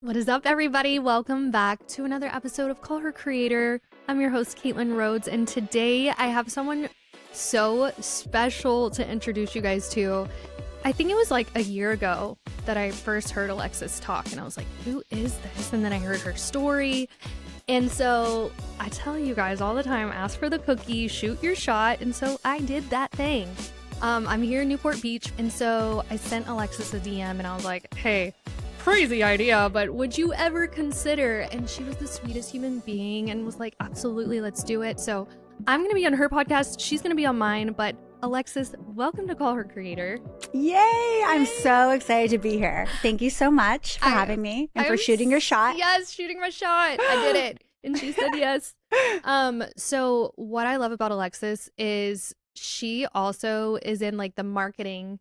What is up, everybody? Welcome back to another episode of Call Her Creator. I'm your host, Katelyn Rhoades, and today I have someone so special to introduce you guys to. I think it was like a year ago that I first heard Alexis talk, and I was like, who is this? And then I heard her story. And so I tell you guys all the time, ask for the cookie, shoot your shot. And so I did that thing. I'm here in Newport Beach, and so I sent Alexis a DM, and I was like, hey, crazy idea, but would you ever consider? And she was the sweetest human being and was like, absolutely, let's do it. So I'm going to be on her podcast. She's going to be on mine. But Alexis, welcome to Call Her Creator. Yay! I'm so excited to be here. Thank you so much for having me and for shooting your shot. Yes, shooting my shot. I did it. And she said yes. So what I love about Alexis is she also is in like the marketing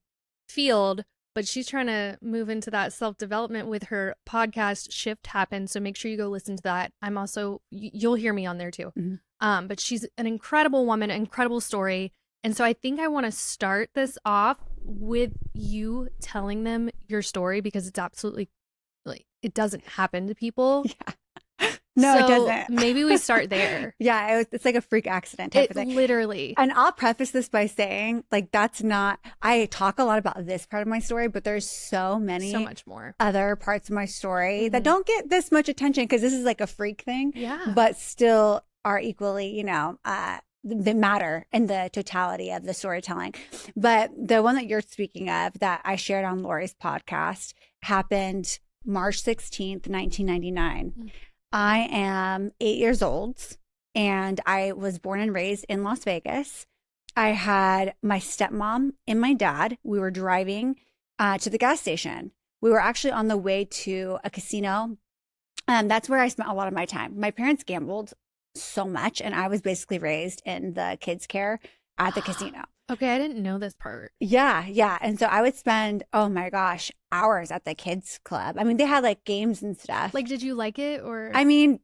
field, but she's trying to move into that self-development with her podcast Shift Happens. So make sure you go listen to that. I'm also, you'll hear me on there too. Mm-hmm. But she's an incredible woman, incredible story. And so I think I want to start this off with you telling them your story, because it's absolutely like, it doesn't happen to people. Yeah. No, so it doesn't. Maybe we start there. Yeah, it's like a freak accident type of thing. Literally. And I'll preface this by saying, like, that's not, I talk a lot about this part of my story, but there's so much more other parts of my story that don't get this much attention because this is like a freak thing, but still are equally, that matter in the totality of the storytelling. But the one that you're speaking of that I shared on Lori's podcast happened March 16th, 1999. Mm-hmm. I am 8 years old and I was born and raised in Las Vegas. I had my stepmom and my dad. We were driving to the gas station. We were actually on the way to a casino. That's where I spent a lot of my time. My parents gambled so much, and I was basically raised in the kids' care at the casino. Okay, I didn't know this part. Yeah. And so I would spend, oh my gosh, hours at the kids club. I mean, they had like games and stuff. Like, did you like it or? I mean,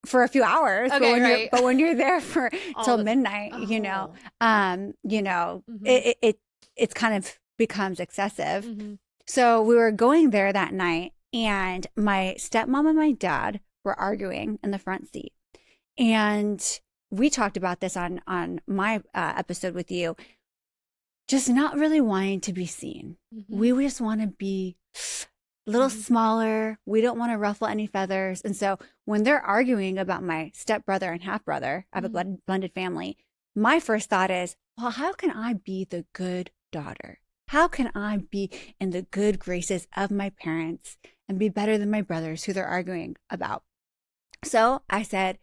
for a few hours, okay, but when you're there for till midnight, it's kind of becomes excessive. Mm-hmm. So we were going there that night, and my stepmom and my dad were arguing in the front seat. And we talked about this on my episode with you, just not really wanting to be seen. Mm-hmm. We just want to be a little smaller. We don't want to ruffle any feathers. And so when they're arguing about my stepbrother and half brother, I have a blended family, my first thought is, well, how can I be the good daughter? How can I be in the good graces of my parents and be better than my brothers who they're arguing about? So I said,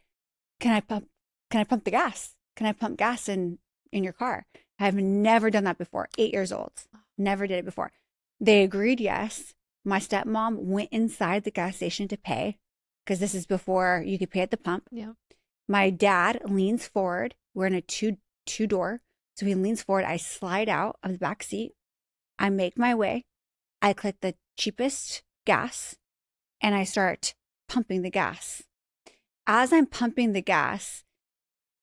can I pump the gas? Can I pump gas in your car? I've never done that before. 8 years old. Never did it before. They agreed yes. My stepmom went inside the gas station to pay, because this is before you could pay at the pump. Yeah. My dad leans forward. We're in a two-door. So he leans forward. I slide out of the back seat. I make my way. I click the cheapest gas, and I start pumping the gas. As I'm pumping the gas,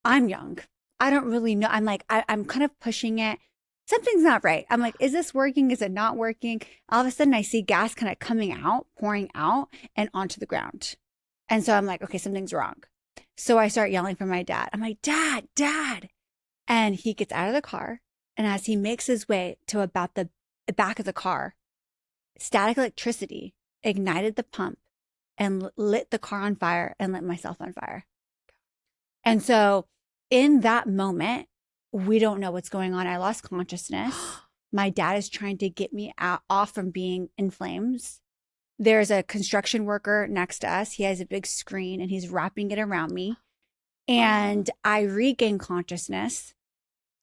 I'm young. I don't really know. I'm like, I'm kind of pushing it. Something's not right. I'm like, is this working? Is it not working? All of a sudden I see gas kind of coming out, pouring out and onto the ground. And so I'm like, okay, something's wrong. So I start yelling for my dad. I'm like, Dad. And he gets out of the car. And as he makes his way to about the back of the car, static electricity ignited the pump and lit the car on fire and lit myself on fire. And so in that moment, we don't know what's going on. I lost consciousness. My dad is trying to get me off from being in flames. There's a construction worker next to us. He has a big screen and he's wrapping it around me. And I regain consciousness.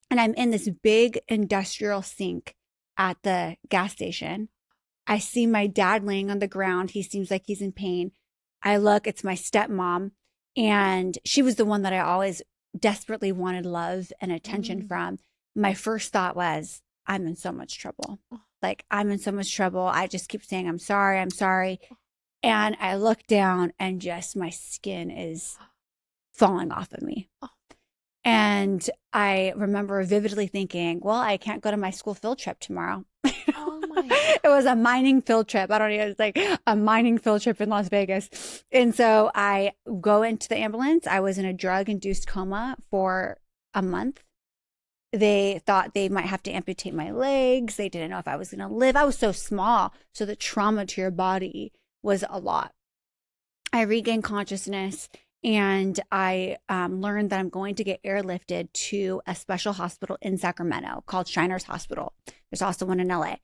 And I'm in this big industrial sink at the gas station. I see my dad laying on the ground. He seems like he's in pain. I look, it's my stepmom. And she was the one that I always desperately wanted love and attention from. My first thought was, I'm in so much trouble. Like, I'm in so much trouble. I just keep saying, I'm sorry. And I look down and just my skin is falling off of me. And I remember vividly thinking, well, I can't go to my school field trip tomorrow. Oh It was a mining field trip. I don't know. It was like a mining field trip in Las Vegas. And so I go into the ambulance. I was in a drug-induced coma for a month. They thought they might have to amputate my legs. They didn't know if I was going to live. I was so small. So the trauma to your body was a lot. I regained consciousness and I learned that I'm going to get airlifted to a special hospital in Sacramento called Shriners Hospital. There's also one in LA.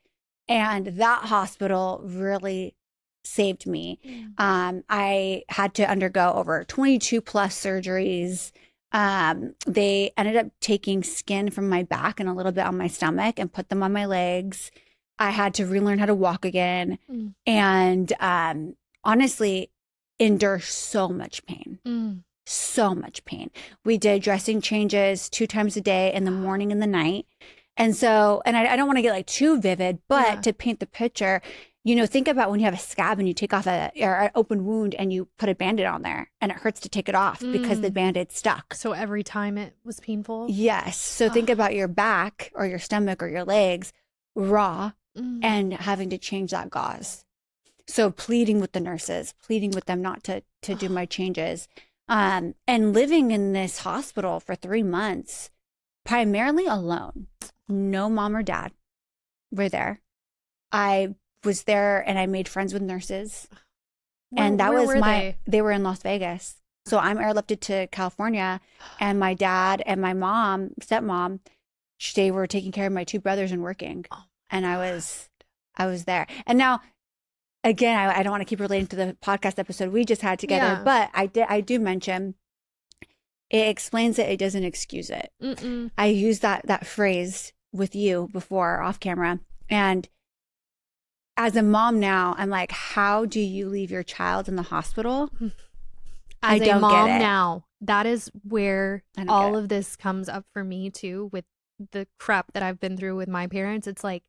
And that hospital really saved me. I had to undergo over 22 plus surgeries. They ended up taking skin from my back and a little bit on my stomach and put them on my legs. I had to relearn how to walk again. And honestly, endure so much pain. So much pain. We did dressing changes 2 times a day in the morning and the night. And so, and I don't want to get like too vivid, but to paint the picture, you know, think about when you have a scab and you take off an open wound and you put a Band-Aid on there and it hurts to take it off because the Band-Aid stuck. So every time it was painful? Yes. So think about your back or your stomach or your legs raw and having to change that gauze. So pleading with the nurses, pleading with them not to do my changes, and living in this hospital for 3 months, primarily alone. No mom or dad were there. I was there and I made friends with nurses. And that was they were in Las Vegas. So I'm airlifted to California and my dad and my mom, stepmom, they were taking care of my 2 brothers and working. And I was there. And now, again, I don't want to keep relating to the podcast episode we just had together, but I do mention it explains it. It doesn't excuse it. I used that phrase with you before off camera. And as a mom now, I'm like, how do you leave your child in the hospital? I don't get it. As a mom now, that is where all of this comes up for me too, with the crap that I've been through with my parents. It's like,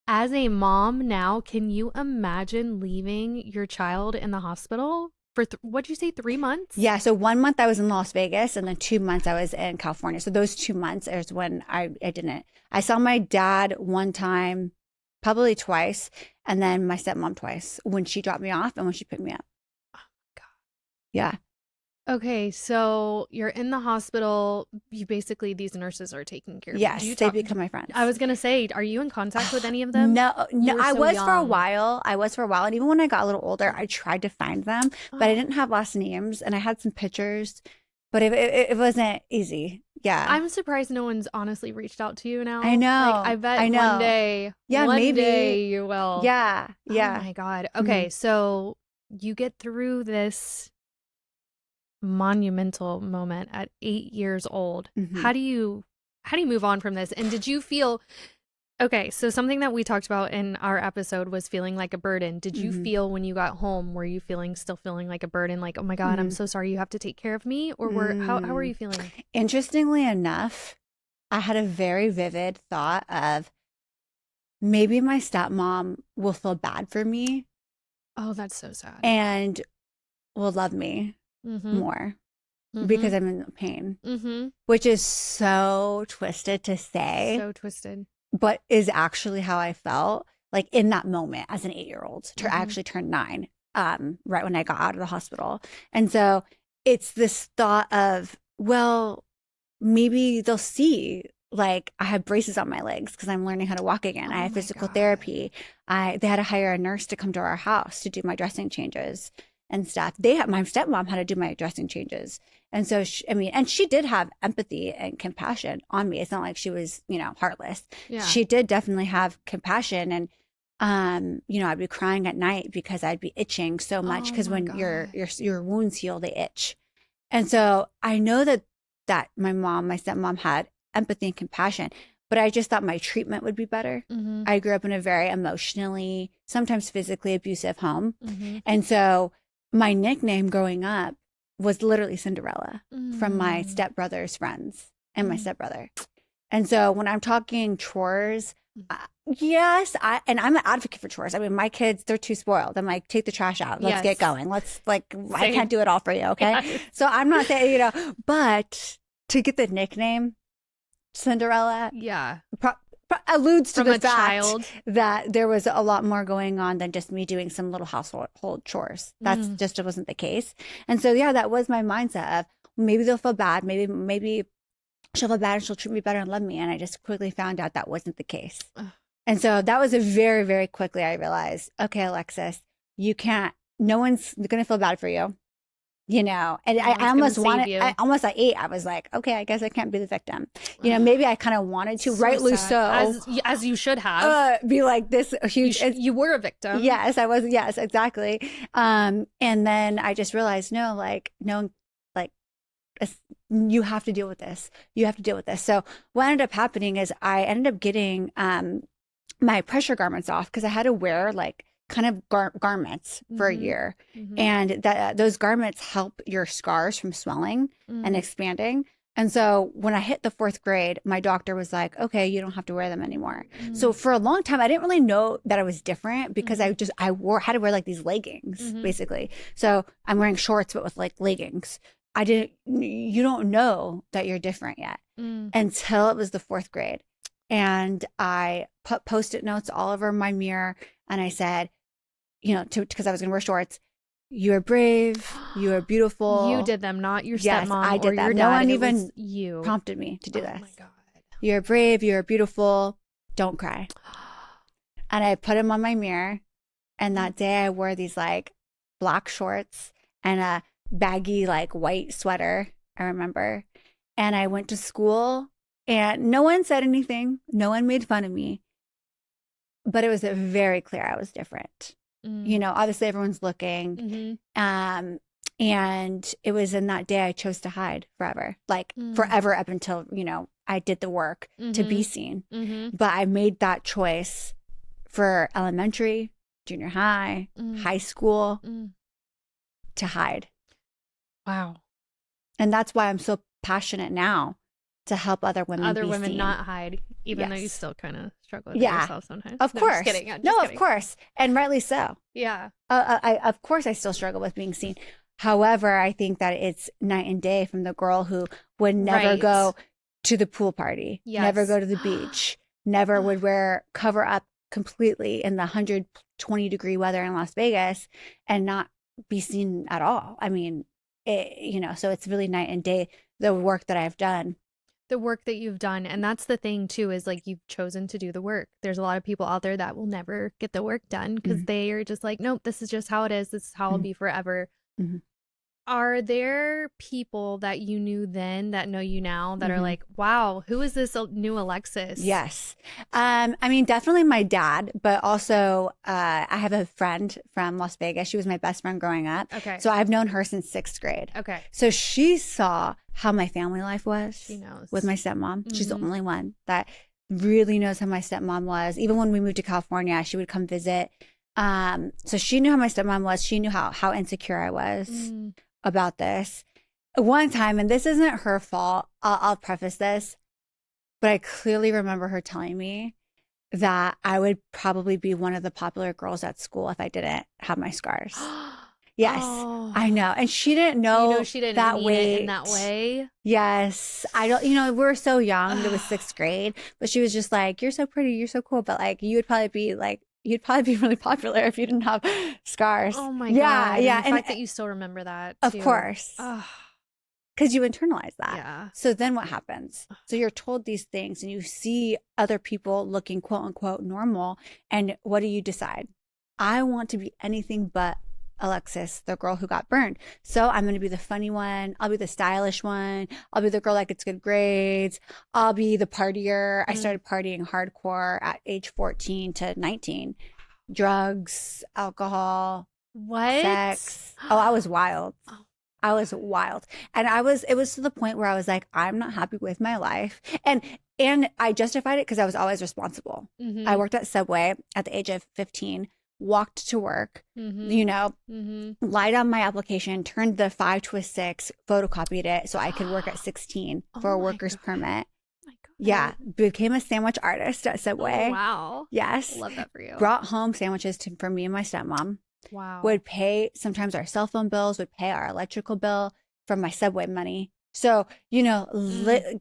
as a mom now, can you imagine leaving your child in the hospital for, what'd you say, 3 months? Yeah. So 1 month I was in Las Vegas and then 2 months I was in California. So those 2 months is when I didn't. I saw my dad one time, probably twice, and then my stepmom twice, when she dropped me off and when she picked me up. Oh my God. Yeah. Okay, so you're in the hospital. You basically, these nurses are taking care of you. Yes, they become my friends. I was going to say, are you in contact with any of them? No, I was for a while. And even when I got a little older, I tried to find them, but I didn't have last names and I had some pictures, but it wasn't easy. Yeah. I'm surprised no one's honestly reached out to you now. I know. Like, I bet one day, one day you will. Yeah. Yeah. Oh my God. Okay, so you get through this monumental moment at 8 years old. How do you move on from this? And did you feel, okay, so something that we talked about in our episode was feeling like a burden. Did you feel when you got home, were you still feeling like a burden, like, oh my God, I'm so sorry you have to take care of me? Or how were you feeling? Interestingly enough, I had a very vivid thought of maybe my stepmom will feel bad for me. Oh, that's so sad. And will love me more because I'm in pain, which is so twisted to say. So twisted. But is actually how I felt like in that moment as an 8-year-old to actually turn 9, right when I got out of the hospital. And so it's this thought of, well, maybe they'll see like I have braces on my legs because I'm learning how to walk again. I have physical therapy. They had to hire a nurse to come to our house to do my dressing changes and stuff. My stepmom had to do my dressing changes. And so, and she did have empathy and compassion on me. It's not like she was, heartless. Yeah. She did definitely have compassion. And, I'd be crying at night because I'd be itching so much because when your wounds heal, they itch. And so I know that my stepmom had empathy and compassion, but I just thought my treatment would be better. I grew up in a very emotionally, sometimes physically abusive home. And so my nickname growing up was literally Cinderella from my stepbrother's friends and my stepbrother. And so when I'm talking chores, yes, I'm an advocate for chores. I mean, my kids, they're too spoiled. I'm like, take the trash out. Let's get going. I can't do it all for you. Okay. Yes. So I'm not saying, but to get the nickname Cinderella. Yeah. alludes to From the a fact child. that there was a lot more going on than just me doing some little household chores. That's just wasn't the case. And so, yeah, that was my mindset of maybe they'll feel bad. Maybe she'll feel bad and she'll treat me better and love me. And I just quickly found out that wasn't the case. And so that was a very, very quickly I realized, okay, Alexis, you can't, no one's going to feel bad for you. You know, and I almost wanted, I was like, okay, I guess I can't be the victim. You know, maybe I kind of wanted to, rightly sad. so. As you should have. Be like this huge. You were a victim. Yes, I was. Yes, exactly. And then I just realized, no, you have to deal with this. You have to deal with this. So what ended up happening is I ended up getting my pressure garments off because I had to wear like kind of garments for a year. And those garments help your scars from swelling and expanding. And so when I hit the 4th grade, my doctor was like, okay, you don't have to wear them anymore. So for a long time, I didn't really know that I was different because I had to wear like these leggings basically. So I'm wearing shorts, but with like leggings. You don't know that you're different yet until it was the 4th grade. And I put Post-it notes all over my mirror. And I said, you know, because I was going to wear shorts, you are brave, you are beautiful. You did them, not your stepmom yes, I did or that. your dad. No one even you prompted me to do this. Oh my God. You're brave, you're beautiful, don't cry. And I put them on my mirror. And that day I wore these like black shorts and a baggy like white sweater, I remember. And I went to school and no one said anything. No one made fun of me. But it was very clear I was different. You know, obviously everyone's looking. And it was in that day I chose to hide forever, like forever up until, you know, I did the work to be seen. But I made that choice for elementary, junior high, high school to hide. Wow. And that's why I'm so passionate now to help other women be seen. Not hide, even though you still kind of struggle with it yourself sometimes. Of course. Just kidding. Of course. And rightly so. Yeah. Of course I still struggle with being seen. However, I think that it's night and day from the girl who would never go to the pool party, never go to the beach, never would cover up completely in the 120-degree weather in Las Vegas and not be seen at all. I mean, you know, so it's really night and day, the work that I've done. The work that you've done. And that's the thing too, is like you've chosen to do the work. There's a lot of people out there that will never get the work done because they are just like, nope, this is just how it is. This is how I'll be forever. Are there people that you knew then that know you now that are like, wow, who is this new Alexis? Yes. I mean, definitely my dad, but also I have a friend from Las Vegas. She was my best friend growing up. Okay. So I've known her since 6th grade. Okay. So she saw how my family life was. She knows. With my stepmom. She's the only one that really knows how my stepmom was. Even when we moved to California, she would come visit. So she knew how my stepmom was. She knew how insecure I was about this. One time, and this isn't her fault, I'll preface this, but I clearly remember her telling me that I would probably be one of the popular girls at school if I didn't have my scars. Yes, I know. And she didn't know, you know she didn't that mean way. it in that way. Yes. I don't, you know, we were so young. It was 6th grade, but she was just like, you're so pretty, you're so cool. But like, you'd probably be really popular if you didn't have scars. Oh my God. Yeah. And the fact that you still remember that Of too. course. Because you internalize that. Yeah. So then what happens? So you're told these things and you see other people looking quote unquote normal. And what do you decide? I want to be anything but Alexis, the girl who got burned. So I'm going to be the funny one. I'll be the stylish one. I'll be the girl that gets good grades. I'll be the partier. I started partying hardcore at age 14 to 19. Drugs, alcohol, sex. Oh, I was wild. I was wild. And it was to the point where I was like, I'm not happy with my life. And I justified it because I was always responsible. I worked at Subway at the age of 15. Walked to work, you know, lied on my application, turned the 5 to a 6, photocopied it so I could work at 16 for a worker's permit. Yeah. Became a sandwich artist at Subway. Oh, wow. Yes. Love that for you. Brought home sandwiches for me and my stepmom. Wow. Would pay sometimes our cell phone bills, would pay our electrical bill from my Subway money. So, you know,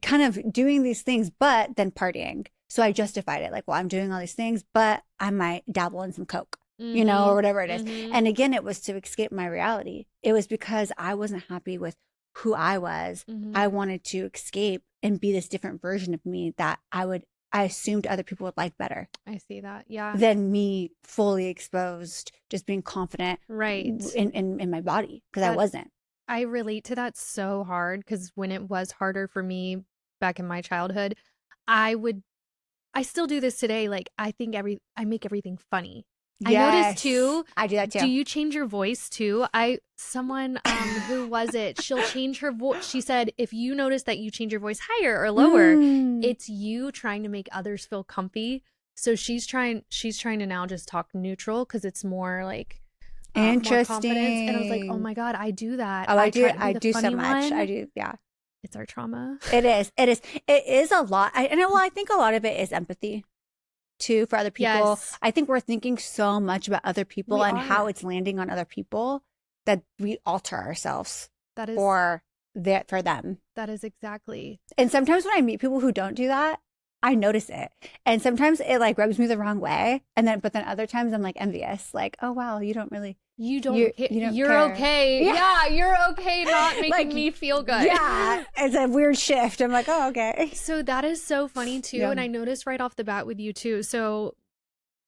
kind of doing these things, but then partying. So I justified it like, well, I'm doing all these things, but I might dabble in some coke, or whatever it is. And again, it was to escape my reality. It was because I wasn't happy with who I was. I wanted to escape and be this different version of me that I assumed other people would like better. I see that. Yeah. Than me fully exposed, just being confident in my body, because I wasn't. I relate to that so hard, because when it was harder for me back in my childhood, I still do this today. Like, I make everything funny. Yes. I noticed too. I do that too. Do you change your voice too? Someone, who was it? She'll change her voice. She said, if you notice that you change your voice higher or lower, it's you trying to make others feel comfy. So she's trying to now just talk neutral, because it's more like interesting. More confidence. And I was like, oh my God, I do that. Oh, I do so much. I do. Yeah. It's our trauma. It is a lot. I think a lot of it is empathy too for other people. Yes. I think we're thinking so much about other people and how it's landing on other people that we alter ourselves for them. That is exactly. And sometimes when I meet people who don't do that, I notice it. And sometimes it like rubs me the wrong way. But then other times I'm like envious. Like, oh wow, you don't care. You're okay. Yeah, you're okay not making me feel good. Yeah. It's a weird shift. I'm like, oh, okay. So that is so funny too. Yeah. And I noticed right off the bat with you too. So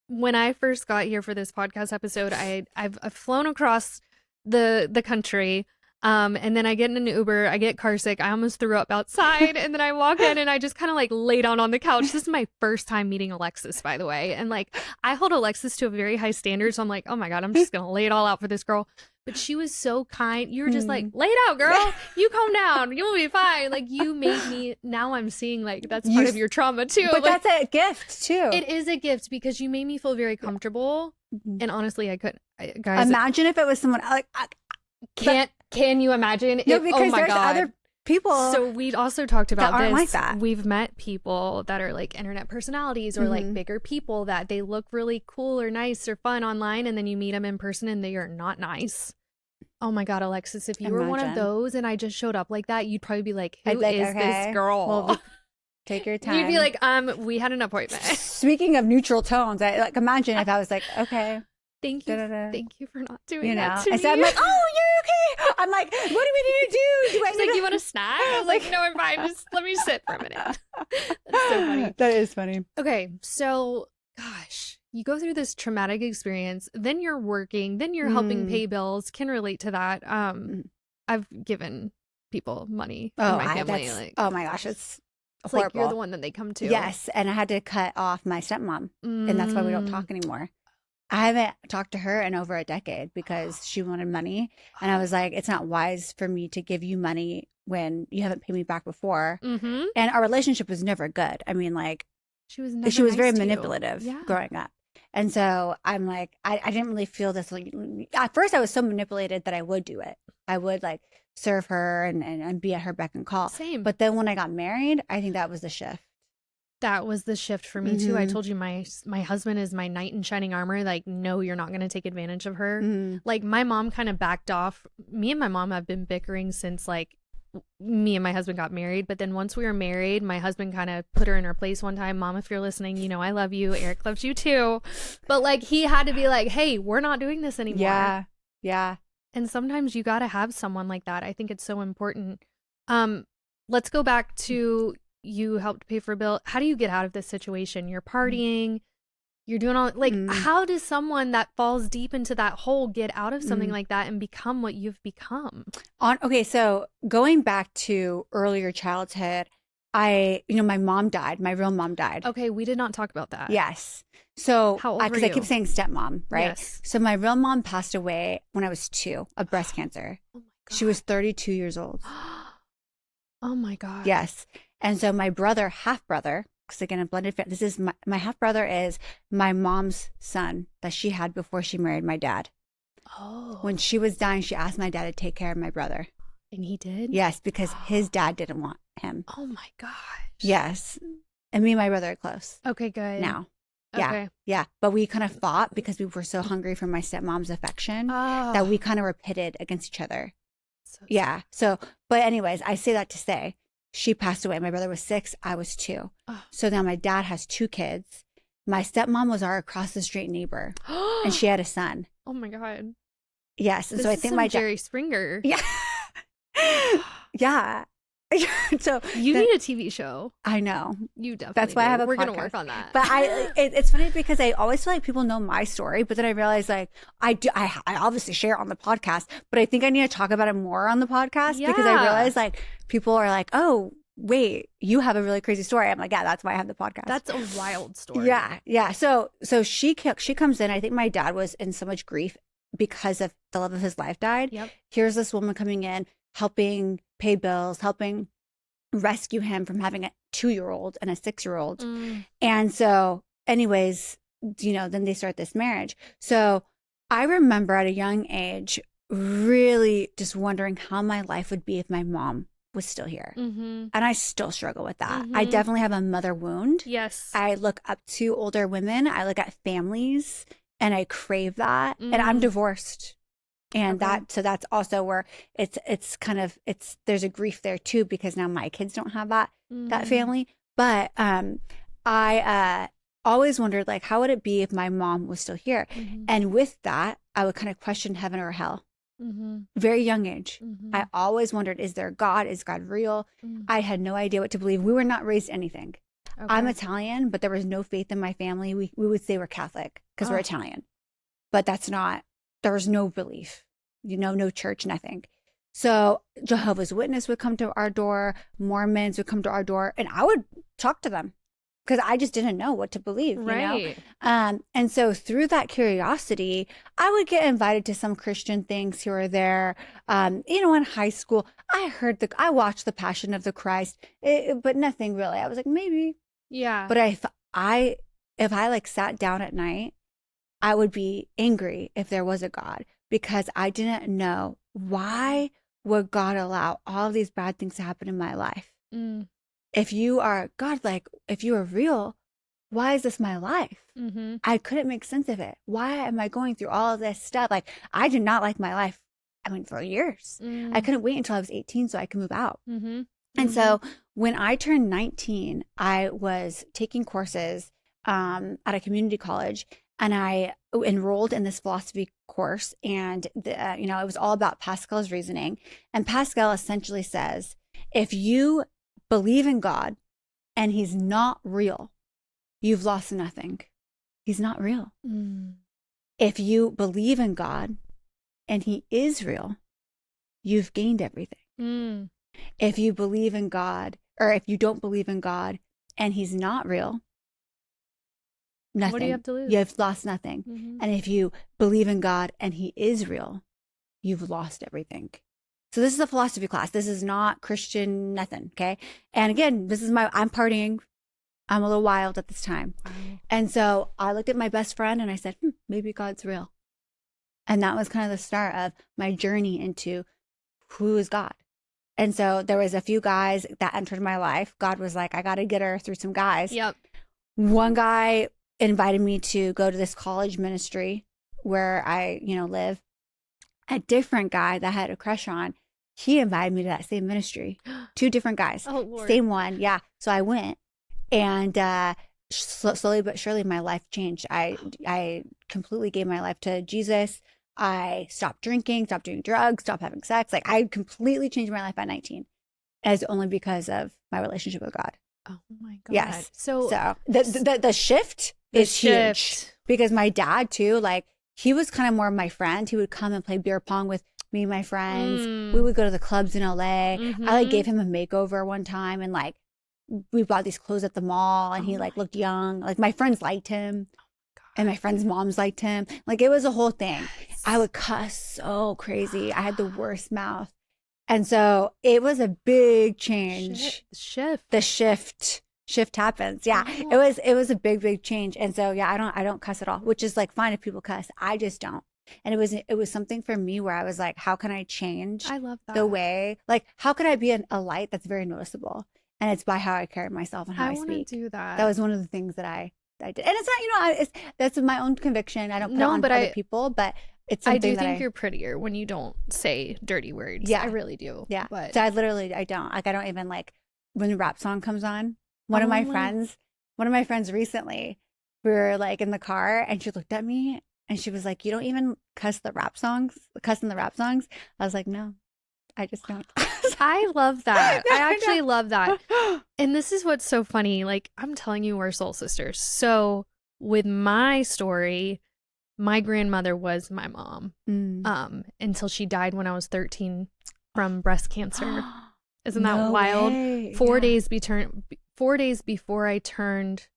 when I first got here for this podcast episode, I've flown across the country. And then I get in an Uber, I get car sick, I almost threw up outside, and then I walk in and I just kind of like lay down on the couch. This is my first time meeting Alexis, by the way. And like, I hold Alexis to a very high standard. So I'm like, oh my God, I'm just going to lay it all out for this girl. But she was so kind. You were just like, lay it out, girl. You calm down. You'll be fine. Like, you made me, now I'm seeing like, that's part of your trauma too. But like, that's a gift too. It is a gift, because you made me feel very comfortable. And honestly, I couldn't, guys. Imagine if it was someone like, Can you imagine? No, because there's other people. So we also talked about that aren't this. Like that. We've met people that are like internet personalities or like bigger people that they look really cool or nice or fun online, and then you meet them in person and they are not nice. Oh my God, Alexis, if you were one of those and I just showed up like that, you'd probably be like, who is this girl? Well, take your time. You'd be like, we had an appointment. Speaking of neutral tones, imagine if I was like, okay. Thank you. Thank you for not doing that to me. I'm like, oh, you're okay. I'm like, what do we need to do? She's like, you want a snack? I was like, no, I'm fine. Just let me sit for a minute. That's so funny. That is funny. Okay, so gosh, you go through this traumatic experience, then you're working, then you're helping pay bills. Can relate to that. I've given people money in my family. Oh my gosh, it's horrible. Like you're the one that they come to. Yes, and I had to cut off my stepmom, and that's why we don't talk anymore. I haven't talked to her in over a decade because she wanted money. And I was like, it's not wise for me to give you money when you haven't paid me back before. And our relationship was never good. I mean, like, she was very manipulative growing up. And so I'm like, I didn't really feel this. Like, at first, I was so manipulated that I would do it. I would like serve her and be at her beck and call. Same. But then when I got married, I think that was the shift. That was the shift for me too. I told you my husband is my knight in shining armor. Like, no, you're not going to take advantage of her. Like, my mom kind of backed off. Me and my mom have been bickering since like me and my husband got married. But then once we were married, my husband kind of put her in her place one time. Mom, if you're listening, you know I love you. Eric loves you too. But like, he had to be like, hey, we're not doing this anymore. Yeah. And sometimes you got to have someone like that. I think it's so important. Let's go back to, you helped pay for a bill. How do you get out of this situation? You're partying, you're doing all like, how does someone that falls deep into that hole get out of something like that and become what you've become? Okay, so going back to earlier childhood, my mom died. My real mom died. Okay, we did not talk about that. Yes. So, how old were you? Because I keep saying stepmom, right? Yes. So my real mom passed away when I was 2 of breast cancer. Oh my God. She was 32 years old. Oh my God. Yes. And so my brother, half brother, because again, a blended family, this is my half brother is my mom's son that she had before she married my dad. Oh. When she was dying, she asked my dad to take care of my brother. And he did? Yes, because his dad didn't want him. Oh my gosh. Yes. And me and my brother are close. Okay, good. Now. Yeah. Okay. Yeah. But we kind of fought because we were so hungry for my stepmom's affection that we kind of were pitted against each other. So yeah. So, but anyways, I say that to say, she passed away. My brother was 6, I was 2. Oh. So now my dad has 2 kids. My stepmom was our across the street neighbor, and she had a son. Oh my God. Yes, and This so I is think some my Jerry Springer. yeah, yeah. So You need a TV show. I know. You definitely. That's why I have a We're podcast. gonna work on that. But it's funny because I always feel like people know my story, but then I realize like I obviously share it on the podcast, but I think I need to talk about it more on the podcast because I realize like people are like, oh, wait, you have a really crazy story. I'm like, yeah, that's why I have the podcast. That's a wild story. Yeah. So she comes in. I think my dad was in so much grief because of the love of his life died. Yep. Here's this woman coming in, helping pay bills, helping rescue him from having a 2-year-old and a 6-year-old. And so anyways, then they start this marriage. So I remember at a young age really just wondering how my life would be if my mom was still here. And I still struggle with that. I definitely have a mother wound. Yes. I look up to older women. I look at families and I crave that. And I'm divorced. And that's also where it's kind of there's a grief there too, because now my kids don't have that family. But I always wondered like, how would it be if my mom was still here? And with that, I would kind of question heaven or hell. Very young age. I always wondered, is there God? Is God real? I had no idea what to believe. We were not raised anything. I'm Italian, but there was no faith in my family. We would say we're Catholic because we're Italian, but there was no belief, no church, nothing. So Jehovah's Witness would come to our door, Mormons would come to our door, and I would talk to them because I just didn't know what to believe, right. And so through that curiosity, I would get invited to some Christian things here or there. In high school, I watched The Passion of the Christ, but nothing really. I was like, maybe. Yeah. But if I like sat down at night, I would be angry if there was a God because I didn't know why would God allow all of these bad things to happen in my life. If you are God, like if you are real, why is this my life? I couldn't make sense of it. Why am I going through all of this stuff? Like I did not like my life. I mean, for years. I couldn't wait until I was 18 so I could move out. And so when I turned 19, I was taking courses at a community college, and I enrolled in this philosophy course, and it was all about Pascal's reasoning. And Pascal essentially says, if you believe in God and he's not real, you've lost nothing. He's not real. If you believe in God and he is real, you've gained everything. If you believe in God, or if you don't believe in God and he's not real, nothing. What do you have to lose? You've lost nothing. And if you believe in God and he is real, you've lost everything. So this is a philosophy class. This is not Christian, nothing. Okay. And again, I'm partying. I'm a little wild at this time. And so I looked at my best friend and I said, maybe God's real. And that was kind of the start of my journey into who is God. And so there was a few guys that entered my life. God was like, I got to get her through some guys. Yep. One guy invited me to go to this college ministry where I, live. A different guy that I had a crush on, he invited me to that same ministry. 2 different guys. Oh, Lord. Same one. Yeah. So I went, and slowly but surely my life changed. I completely gave my life to Jesus. I stopped drinking, stopped doing drugs, stopped having sex. Like I completely changed my life at 19, as only because of my relationship with God. Oh my God. Yes. So the shift is huge, because my dad too, like he was kind of more of my friend. He would come and play beer pong with me and my friends. We would go to the clubs in LA. I like gave him a makeover one time, and like we bought these clothes at the mall, and he like looked young. Like my friends liked him. And my friends' moms liked him. Like it was a whole thing. Yes. I would cuss so crazy. I had the worst mouth. And so it was a big change. The shift happens. Yeah. Oh. It was a big change. And so yeah, I don't cuss at all, which is like fine if people cuss. I just don't. And it was something for me where I was like, how can I change the way, like how could I be a light that's very noticeable? And it's by how I carry myself and how I speak. I want to do that. That was one of the things that I did. And it's not, that's my own conviction. I don't put it on other people, but it's something I do think you're prettier when you don't say dirty words. Yeah. I really do. Yeah. But so I don't. Like, I don't even like when the rap song comes on. One of my friends recently, we were like in the car and she looked at me and she was like, "You don't even cuss in the rap songs?" I was like, "No, I just don't." I love that. I actually love that. And this is what's so funny. Like, I'm telling you, we're soul sisters. So with my story, my grandmother was my mom until she died when I was 13 from breast cancer. Isn't that wild? Way. 4 days before I turned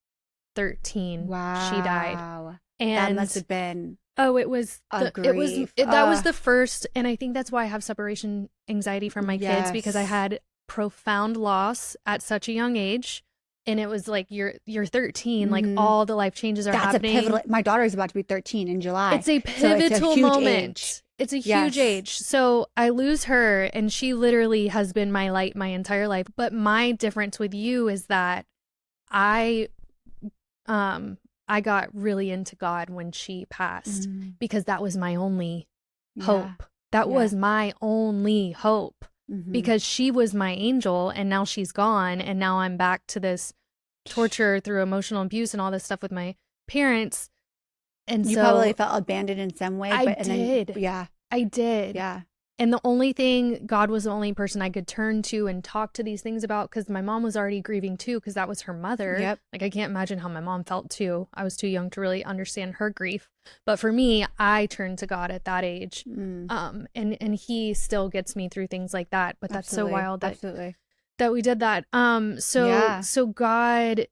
13, she died. And that must have been it was grief. That was the first, and I think that's why I have separation anxiety from my kids, because I had profound loss at such a young age. And it was like you're 13, like all the life changes are happening. That's a pivotal. My daughter is about to be 13 in July. It's a pivotal moment. Age. It's a huge age. So I lose her, and she literally has been my light my entire life. But my difference with you is that I got really into God when she passed, because that was my only hope. That was my only hope. Because she was my angel, and now she's gone, and now I'm back to this torture through emotional abuse and all this stuff with my parents. And you probably felt abandoned in some way. I did. Yeah. And the only thing, God was the only person I could turn to and talk to these things about, because my mom was already grieving too, because that was her mother. Yep. Like, I can't imagine how my mom felt too. I was too young to really understand her grief. But for me, I turned to God at that age. And he still gets me through things like that. But that's so wild that we did that. So God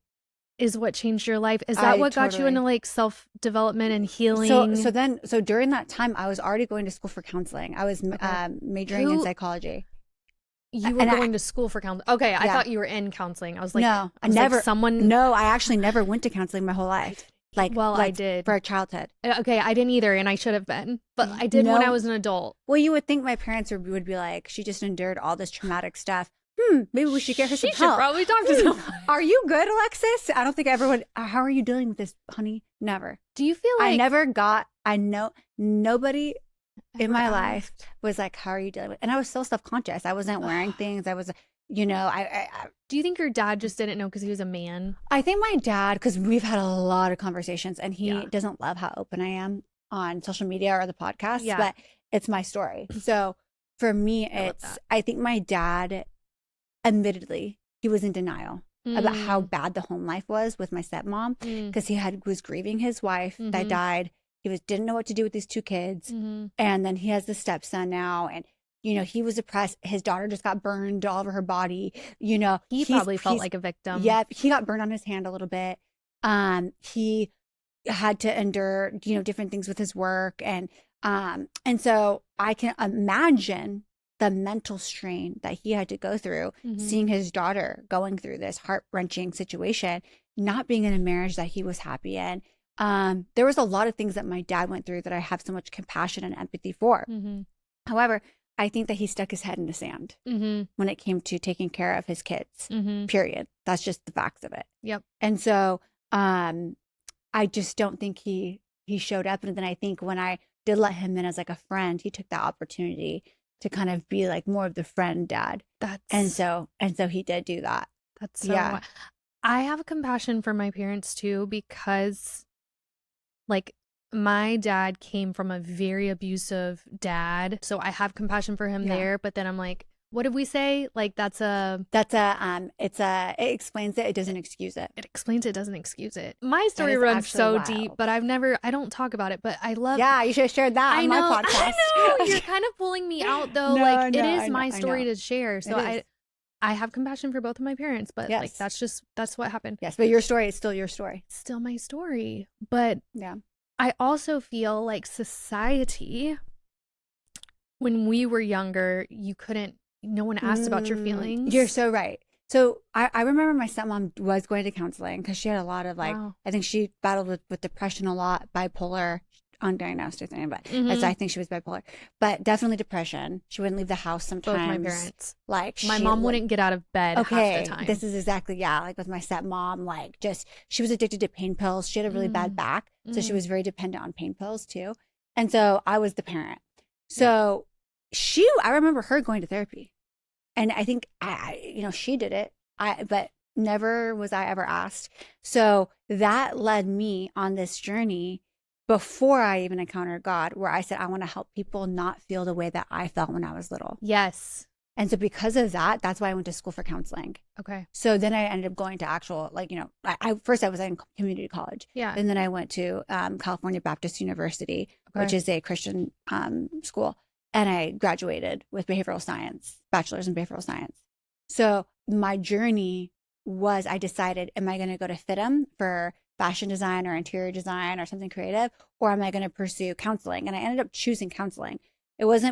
is what changed your life. Is that what got you into like self-development and healing? So during that time, I was already going to school for counseling. I was majoring in psychology. You were going to school for counseling. Okay, I thought you were in counseling. I was like, no, I actually never went to counseling my whole life. I did for childhood. Okay, I didn't either, and I should have been, but I did when I was an adult. Well, you would think my parents would be like, she just endured all this traumatic stuff. Maybe we should get her some help. She should probably talk to someone. Are you good, Alexis? I don't think everyone. How are you dealing with this, honey? Never. Do you feel like nobody in my life was like, how are you dealing with? And I was so self-conscious. I wasn't wearing things. I was, Do you think your dad just didn't know because he was a man? I think my dad, because we've had a lot of conversations, and he doesn't love how open I am on social media or the podcast, but it's my story. So for me, I think my dad, admittedly, he was in denial about how bad the home life was with my stepmom, because he was grieving his wife that died. He didn't know what to do with these two kids. And then he has the stepson now, and he was depressed. His daughter just got burned all over her body. He probably felt like a victim. Yeah, he got burned on his hand a little bit. He had to endure, different things with his work. And so I can imagine the mental strain that he had to go through, seeing his daughter going through this heart-wrenching situation, not being in a marriage that he was happy in. There was a lot of things that my dad went through that I have so much compassion and empathy for. However, I think that he stuck his head in the sand when it came to taking care of his kids, period. That's just the facts of it. Yep. And so I just don't think he showed up. And then I think when I did let him in as like a friend, he took that opportunity to kind of be like more of the friend dad. And so he did do that. That's so I have compassion for my parents too, because like my dad came from a very abusive dad. So I have compassion for him there. But then I'm like, what did we say? Like it explains it. It doesn't excuse it. It explains it, doesn't excuse it. My story runs so deep, but I don't talk about it, but I love. Yeah, you should have shared that on my podcast. I know. You're kind of pulling me out though. It is my story to share. So I have compassion for both of my parents, but like, that's what happened. Yes. But your story is still your story. It's still my story. But I also feel like society, when we were younger, no one asked about your feelings. You're so right. So I remember my stepmom was going to counseling because she had a lot of I think she battled with depression a lot, bipolar, undiagnosed or something, but I think she was bipolar, but definitely depression. She wouldn't leave the house sometimes. Both my parents. Like my mom wouldn't get out of bed half the time. This is exactly, like with my stepmom, she was addicted to pain pills. She had a really bad back. So she was very dependent on pain pills too. And so I was the parent. So I remember her going to therapy. And I think, she did it. but never was I ever asked. So that led me on this journey before I even encountered God, where I said, I want to help people not feel the way that I felt when I was little. Yes. And so because of that, that's why I went to school for counseling. Okay. So then I ended up going to actual, like, first I was in community college. Yeah. And then I went to California Baptist University, which is a Christian school. And I graduated with behavioral science, bachelor's in behavioral science. So my journey was, I decided, am I going to go to FITM for fashion design or interior design or something creative, or am I going to pursue counseling? And I ended up choosing counseling. It was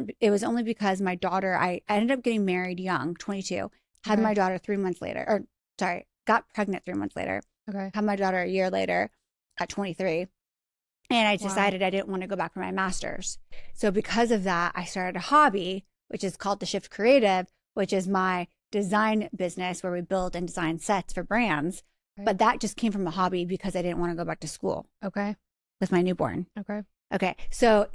only because my daughter, I ended up getting married young, 22, had my daughter 3 months later, got pregnant 3 months later. Okay. Had my daughter a year later at 23. And I decided I didn't want to go back for my master's. So because of that, I started a hobby, which is called The Shift Creative, which is my design business where we build and design sets for brands. Okay. But that just came from a hobby because I didn't want to go back to school. Okay. With my newborn. Okay. Okay. So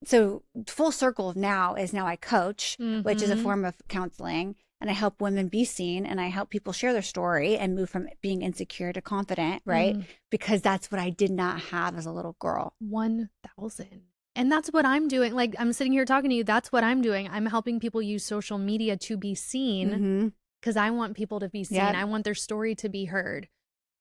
so full circle now I coach, which is a form of counseling, and I help women be seen, and I help people share their story and move from being insecure to confident, right? Because that's what I did not have as a little girl. 1,000. And that's what I'm doing. Like, I'm sitting here talking to you. That's what I'm doing. I'm helping people use social media to be seen because I want people to be seen. Yep. I want their story to be heard.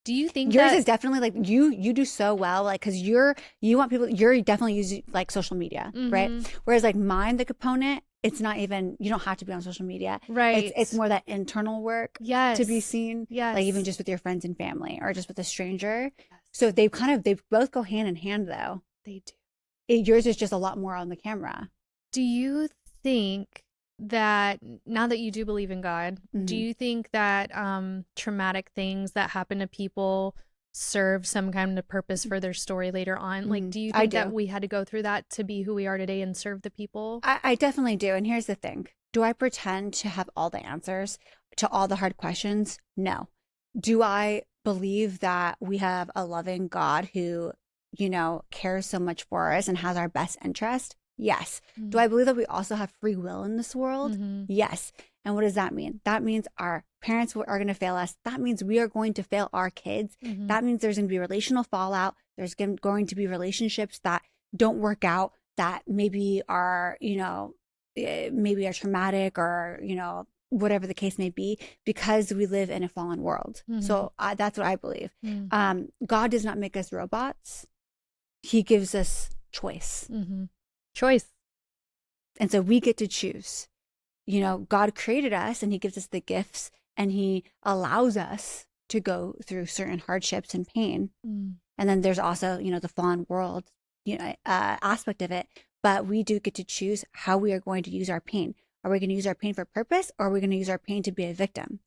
Do you think yours is definitely like you do so well, like, because you want people, you're definitely using like social media, right? Whereas like mine, the component, it's not even, you don't have to be on social media, right? It's more that internal work to be seen, like even just with your friends and family or just with a stranger. So they both go hand in hand though. They do. Yours is just a lot more on the camera. Do you think that now that you do believe in God, do you think that traumatic things that happen to people serve some kind of purpose for their story later on? Like, do you think that we had to go through that to be who we are today and serve the people? I definitely do. And here's the thing. Do I pretend to have all the answers to all the hard questions? No. Do I believe that we have a loving God who, cares so much for us and has our best interest? Yes. Do I believe that we also have free will in this world? Yes. And what does that mean? That means our parents are going to fail us. That means we are going to fail our kids. That means there's going to be relational fallout. There's going to be relationships that don't work out, that maybe are, maybe are traumatic or, whatever the case may be, because we live in a fallen world. So that's what I believe. God does not make us robots. He gives us choice. Choice. And so we get to choose. God created us and he gives us the gifts and he allows us to go through certain hardships and pain. And then there's also, the fallen world, aspect of it. But we do get to choose how we are going to use our pain. Are we going to use our pain for purpose, or are we going to use our pain to be a victim?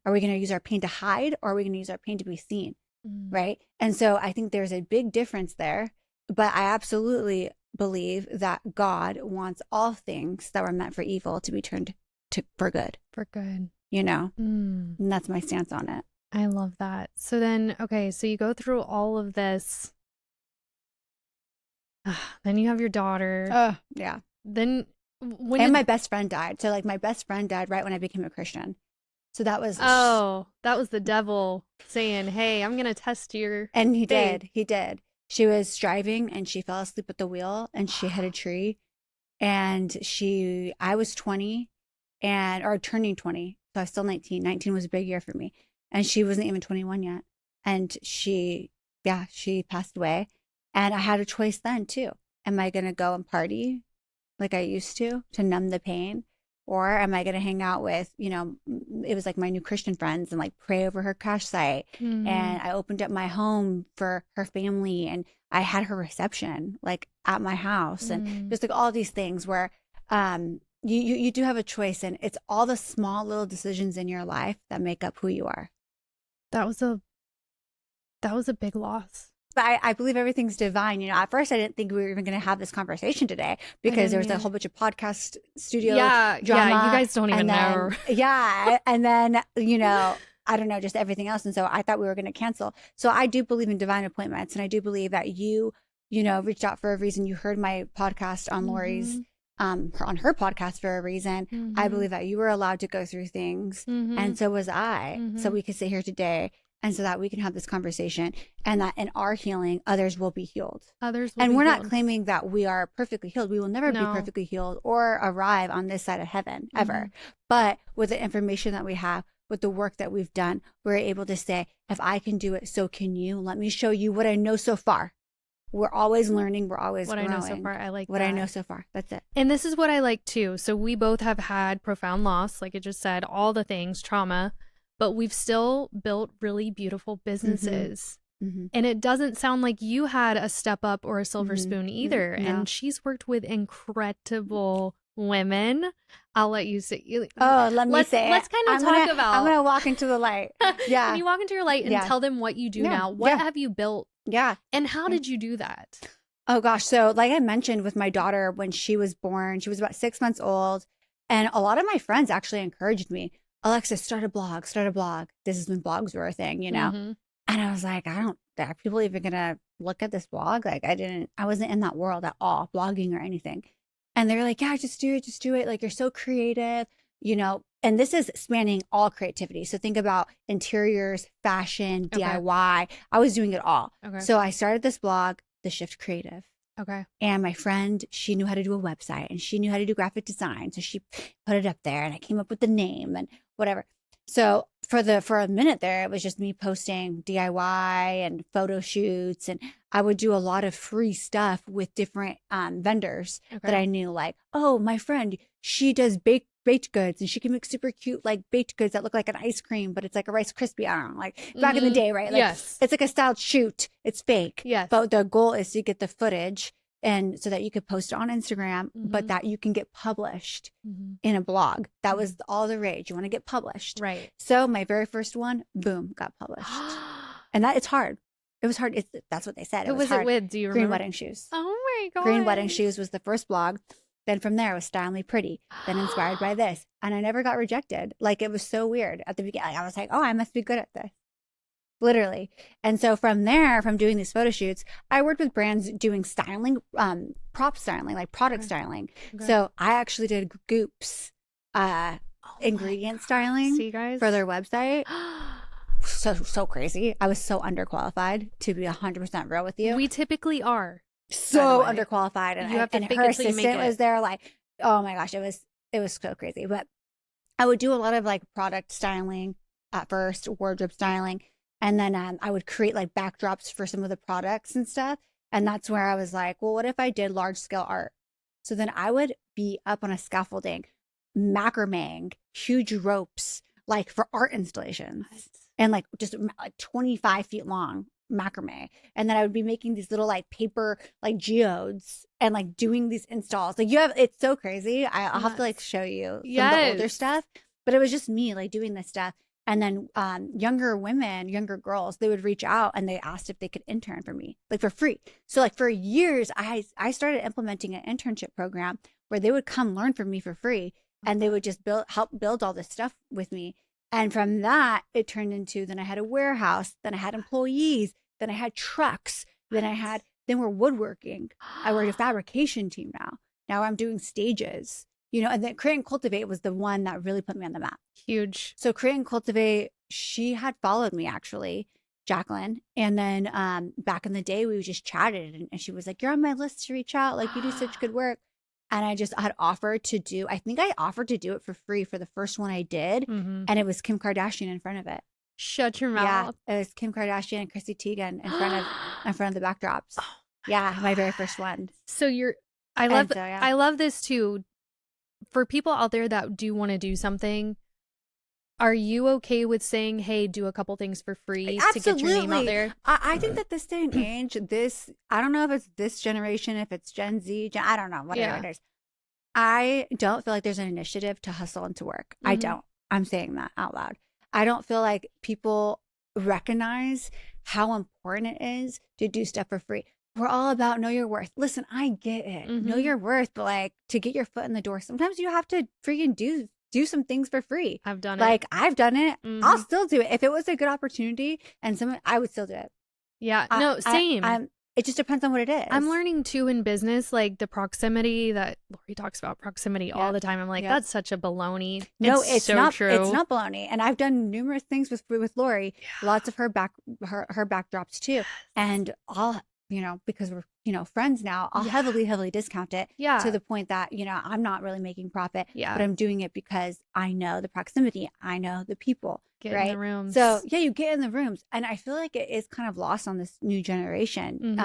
Are we going to use our pain to hide, or are we going to use our pain to be seen? Right? And so I think there's a big difference there. But I absolutely believe that God wants all things that were meant for evil to be turned for good. For good. And that's my stance on it. I love that. So then, okay, so you go through all of this. Then you have your daughter. Yeah. Then my best friend died. So like my best friend died right when I became a Christian. So that was that was the devil saying, "Hey, I'm gonna test your." And he faith. did. She was driving and she fell asleep at the wheel and she hit a tree. And I was 20 or turning 20. So I was still 19. 19 was a big year for me. And she wasn't even 21 yet. And she passed away. And I had a choice then too. Am I going to go and party like I used to numb the pain? Or am I going to hang out with, it was like my new Christian friends and like pray over her crash site. And I opened up my home for her family and I had her reception like at my house and just like all these things where you do have a choice, and it's all the small little decisions in your life that make up who you are. That was a big loss. But I believe everything's divine. At first I didn't think we were even going to have this conversation today because there was a whole bunch of podcast studio drama. Yeah, you guys don't even know. Yeah. And then, I don't know, just everything else. And so I thought we were going to cancel. So I do believe in divine appointments. And I do believe that you reached out for a reason. You heard my podcast on Lori's on her podcast for a reason. I believe that you were allowed to go through things, and so was I. So we could sit here today, and so that we can have this conversation, and that in our healing, others will be healed. And we're not claiming that we are perfectly healed. We will never be perfectly healed or arrive on this side of heaven ever. But with the information that we have, with the work that we've done, we're able to say, if I can do it, so can you. Let me show you what I know so far. We're always learning. We're always growing. What I know so far. I like what that. I know so far. That's it. And this is what I like too. So we both have had profound loss, like it just said, all the things, trauma, but we've still built really beautiful businesses. And it doesn't sound like you had a step up or a silver spoon either. No. And she's worked with incredible women. I'll let you say. Let me say. Let's kind of talk about. I'm gonna walk into the light. Yeah. Can you walk into your light and tell them what you do now? What have you built? Yeah. And how did you do that? Oh gosh. So like I mentioned with my daughter, when she was born, she was about 6 months old. And a lot of my friends actually encouraged me, Alexis, start a blog. This is when blogs were a thing, you know? And I was like, are people even gonna look at this blog? Like I wasn't in that world at all, blogging or anything. And they're like, yeah, just do it. Like, you're so creative, you know, and this is spanning all creativity. So think about interiors, fashion, DIY. I was doing it all. So I started this blog, The Shift Creative. And my friend, she knew how to do a website and she knew how to do graphic design. So she put it up there and I came up with the name and whatever. So for a minute there, it was just me posting DIY and photo shoots. And I would do a lot of free stuff with different vendors that I knew, like, oh, my friend, she does baked goods and she can make super cute, like baked goods that look like an ice cream, but it's like a Rice Krispie. I don't know, like back in the day, right? Like, it's like a styled shoot. It's fake. But the goal is to get the footage and so that you could post it on Instagram, but that you can get published in a blog. That was all the rage. You want to get published. Right. So my very first one, boom, got published. And it's hard. It was hard. That's what they said. Who was it with? Do you remember? Green Wedding Shoes. Oh my God. Green Wedding Shoes was the first blog. Then from there, it was Style Me Pretty. Then Inspired by This. And I never got rejected. Like, it was so weird at the beginning. I was like, oh, I must be good at this. Literally. And so from there, from doing these photo shoots, I worked with brands doing styling, prop styling, like product styling. So I actually did Goop's ingredient styling for their website. So crazy. I was so underqualified, to be 100% real with you. We typically are. So underqualified. And you have to and fake her it till you make assistant it. was there, like, oh my gosh, it was so crazy. But I would do a lot of like product styling at first, wardrobe styling. And then I would create like backdrops for some of the products and stuff. And that's where I was like, well, what if I did large scale art? So then I would be up on a scaffolding, macrameing huge ropes, like for art installations. And like just like 25 feet long macrame. And then I would be making these little like paper like geodes and like doing these installs. Like it's so crazy. I'll have to like show you some of the older stuff. But it was just me like doing this stuff. And then younger girls, they would reach out and they asked if they could intern for me, like for free. So like for years, I started implementing an internship program where they would come learn from me for free. And they would just help build all this stuff with me. And from that, it turned into, then I had a warehouse, then I had employees, then I had trucks, then we're woodworking. I work a fabrication team now. Now I'm doing stages, you know, and then Create and Cultivate was the one that really put me on the map. Huge. So Create and Cultivate, she had followed me actually, Jacqueline. And then back in the day, we just chatted and she was like, you're on my list to reach out. Like, you do such good work. And I had offered to do, I think I offered to do it for free for the first one I did. And it was Kim Kardashian in front of it. Shut your mouth. Yeah, it was Kim Kardashian and Chrissy Teigen in front of the backdrops. Yeah, my very first one. So I love this too. For people out there that do want to do something, are you okay with saying, hey, do a couple things for free to get your name out there? I think that this day and age, I don't know if it's this generation, if it's Gen Z, I don't know, whatever it is. I don't feel like there's an initiative to hustle and to work. I don't. I'm saying that out loud. I don't feel like people recognize how important it is to do stuff for free. We're all about know your worth. Listen, I get it. Know your worth, but like to get your foot in the door, sometimes you have to freaking do some things for free. I've done it. Like I've done it. I'll still do it. If it was a good opportunity and I would still do it. Yeah. Same. It just depends on what it is. I'm learning too in business, like the proximity that Lori talks about proximity all the time. I'm like, that's such a baloney. No, it's so not true. It's not baloney. And I've done numerous things with Lori, lots of her backdrops too. And I'll, because we're, friends now, I'll heavily discount it to the point that, I'm not really making profit, but I'm doing it because I know the proximity. I know the people. Get in the rooms. So you get in the rooms. And I feel like it is kind of lost on this new generation.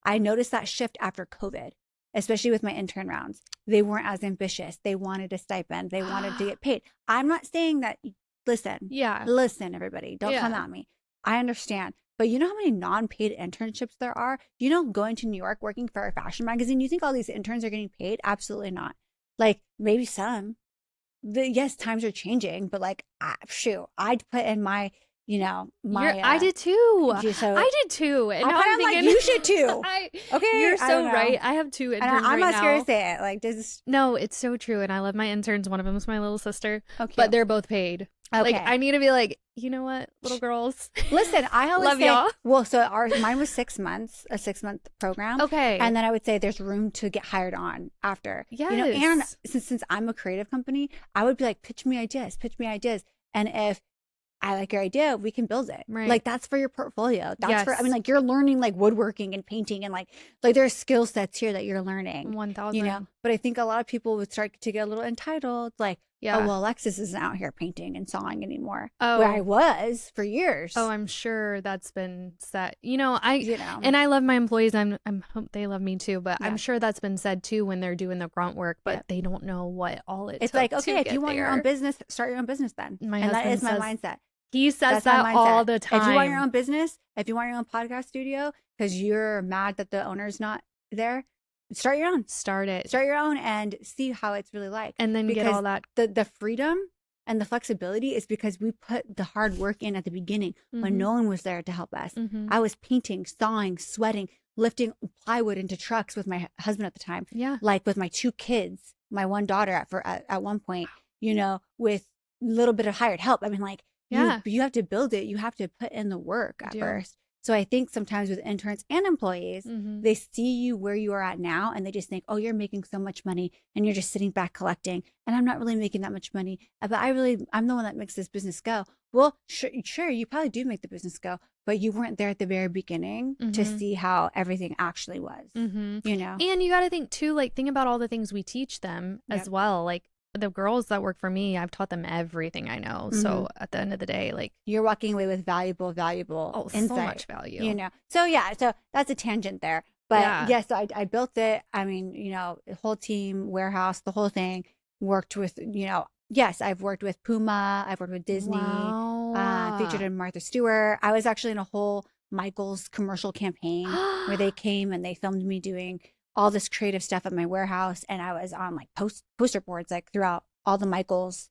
I noticed that shift after COVID, especially with my intern rounds. They weren't as ambitious. They wanted a stipend. They wanted to get paid. I'm not saying that, listen, everybody, don't come at me. I understand. But you know how many non-paid internships there are? Going to New York, working for a fashion magazine, you think all these interns are getting paid? Absolutely not. Like, maybe some. Yes, times are changing, but like, shoot, I'd put in my, I did too. So I did too. And now I'm thinking, like, you should too. Okay, you're so right. I have 2 interns I'm not now. scared to say it. Like, this. No, it's so true. And I love my interns. One of them is my little sister, but they're both paid. Okay. Like, I need to be like, you know what, little girls. Listen, I always love say, y'all. Well, so mine was 6 months, a 6-month program. Okay. And then I would say there's room to get hired on after. Yes. And since I'm a creative company, I would be like, pitch me ideas. And if I like your idea, we can build it. Right. Like, that's for your portfolio. That's for, like, you're learning like woodworking and painting and like there's skill sets here that you're learning. 1,000. But I think a lot of people would start to get a little entitled, like, oh, well, Alexis isn't out here painting and sawing anymore. Oh, where I was for years. Oh, I'm sure that's been said. And I love my employees. I hope they love me too. But I'm sure that's been said too when they're doing the grunt work. But they don't know what all it. It's took like, okay, if you want your own there. business, start your own business then. My and husband that is my says, mindset. He says that all the time. If you want your own business, if you want your own podcast studio, because you're mad that the owner's not there, start your own. Start your own and see how it's really like. And then get all that. The freedom and the flexibility is because we put the hard work in at the beginning when no one was there to help us. I was painting, sawing, sweating, lifting plywood into trucks with my husband at the time. Yeah. Like with my 2 kids, my 1 daughter at one point, with a little bit of hired help. I mean, like, you have to build it. You have to put in the work at first. So I think sometimes with interns and employees, they see you where you are at now and they just think, oh, you're making so much money and you're just sitting back collecting. And I'm not really making that much money, but I'm the one that makes this business go. Well, sure, you probably do make the business go, but you weren't there at the very beginning to see how everything actually was, And you got to think too, like, think about all the things we teach them as well. Like, the girls that work for me, I've taught them everything I know. So at the end of the day, like, you're walking away with valuable insight. So much value. So that's a tangent there. But yes, I built it. I mean, the whole team, warehouse, the whole thing, worked with, yes, I've worked with Puma, I've worked with Disney, featured in Martha Stewart. I was actually in a whole Michaels commercial campaign where they came and they filmed me doing all this creative stuff at my warehouse, and I was on like poster boards like throughout all the Michaels.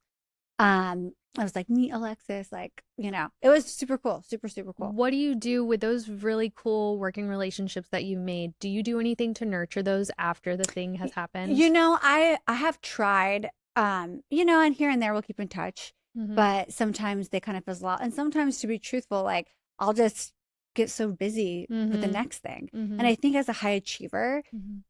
I was like, meet Alexis, like, it was super cool, super cool. What do you do with those really cool working relationships that you've made? Do you do anything to nurture those after the thing has happened? I have tried, and here and there we'll keep in touch, but sometimes they kind of fizzle out, and sometimes, to be truthful, like, I'll just get so busy with the next thing. And I think as a high achiever,